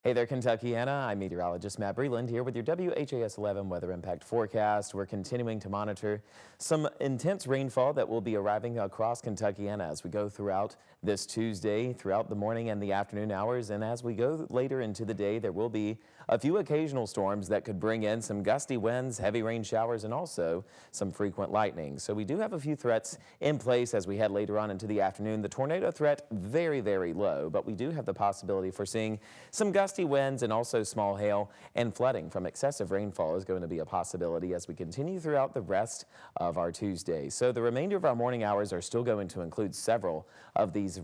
Hey there, Kentuckiana. I'm meteorologist Matt Breland here with your WHAS 11 weather impact forecast. We're continuing to monitor some intense rainfall that will be arriving across Kentuckiana as we go throughout this Tuesday, throughout the morning and the afternoon hours. And as we go later into the day, there will be a few occasional storms that could bring in some gusty winds, heavy rain showers, and also some frequent lightning. So we do have a few threats in place as we head later on into the afternoon. The tornado threat very, very low, but we do have the possibility for seeing some gusty winds and also small hail and flooding from excessive rainfall is going to be a possibility as we continue throughout the rest of our Tuesday. So the remainder of our morning hours are still going to include several of these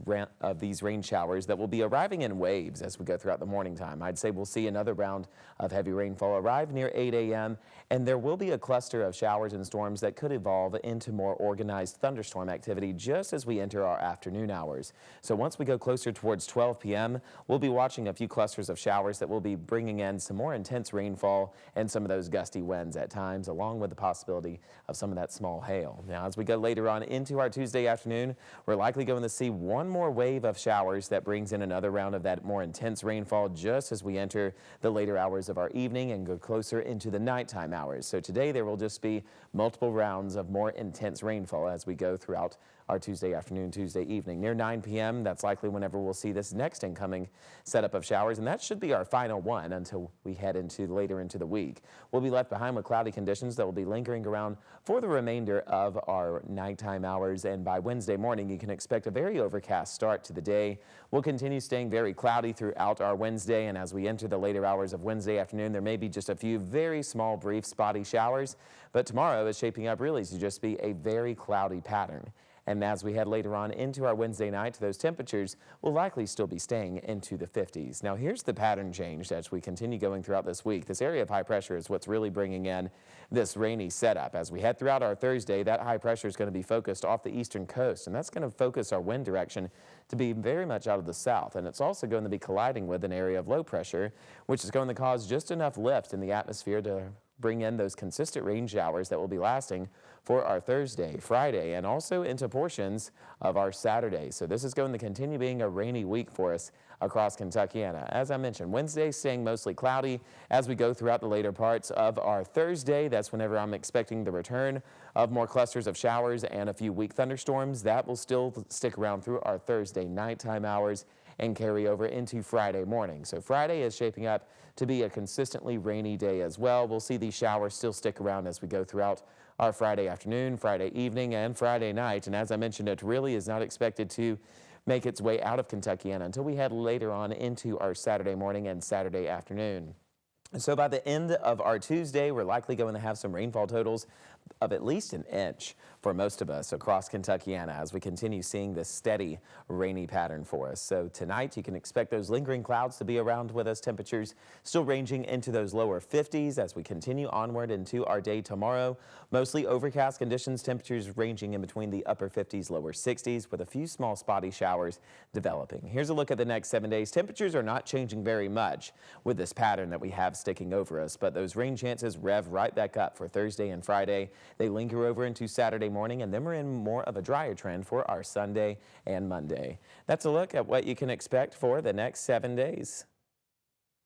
rain showers that will be arriving in waves as we go throughout the morning time. I'd say we'll see another round of heavy rainfall arrive near 8 a.m. and there will be a cluster of showers and storms that could evolve into more organized thunderstorm activity just as we enter our afternoon hours. So once we go closer towards 12 p.m., we'll be watching a few clusters of showers that will be bringing in some more intense rainfall and some of those gusty winds at times, along with the possibility of some of that small hail. Now, as we go later on into our Tuesday afternoon, we're likely going to see one more wave of showers that brings in another round of that more intense rainfall just as we enter the later hours of our evening and go closer into the nighttime hours. So today there will just be multiple rounds of more intense rainfall as we go throughout our Tuesday afternoon, Tuesday evening. Near 9 p.m., that's likely whenever we'll see this next incoming setup of showers, and that should be our final one until we head into later into the week. We'll be left behind with cloudy conditions that will be lingering around for the remainder of our nighttime hours, and by Wednesday morning, you can expect a very overcast start to the day. We'll continue staying very cloudy throughout our Wednesday, and as we enter the later hours of Wednesday afternoon, there may be just a few very small, brief, spotty showers, but tomorrow is shaping up really to just be a very cloudy pattern. And as we head later on into our Wednesday night, those temperatures will likely still be staying into the 50s. Now, here's the pattern change as we continue going throughout this week. This area of high pressure is what's really bringing in this rainy setup. As we head throughout our Thursday, that high pressure is going to be focused off the eastern coast, and that's going to focus our wind direction to be very much out of the south. And it's also going to be colliding with an area of low pressure, which is going to cause just enough lift in the atmosphere to bring in those consistent rain showers that will be lasting for our Thursday, Friday, and also into portions of our Saturday. So this is going to continue being a rainy week for us across Kentuckiana. As I mentioned, Wednesday staying mostly cloudy as we go throughout the later parts of our Thursday. That's whenever I'm expecting the return of more clusters of showers and a few weak thunderstorms. That will still stick around through our Thursday nighttime hours and carry over into Friday morning. So Friday is shaping up to be a consistently rainy day as well. We'll see these showers still stick around as we go throughout our Friday afternoon, Friday evening, and Friday night. And as I mentioned, it really is not expected to make its way out of Kentuckiana until we head later on into our Saturday morning and Saturday afternoon. So by the end of our Tuesday, we're likely going to have some rainfall totals of at least an inch for most of us across Kentuckiana as we continue seeing this steady rainy pattern for us. So tonight you can expect those lingering clouds to be around with us, temperatures still ranging into those lower 50s as we continue onward into our day tomorrow. Mostly overcast conditions, temperatures ranging in between the upper 50s, lower 60s with a few small spotty showers developing. Here's a look at the next 7 days. Temperatures are not changing very much with this pattern that we have sticking over us, but those rain chances rev right back up for Thursday and Friday. They linger over into Saturday morning, and then we're in more of a drier trend for our Sunday and Monday. That's a look at what you can expect for the next 7 days.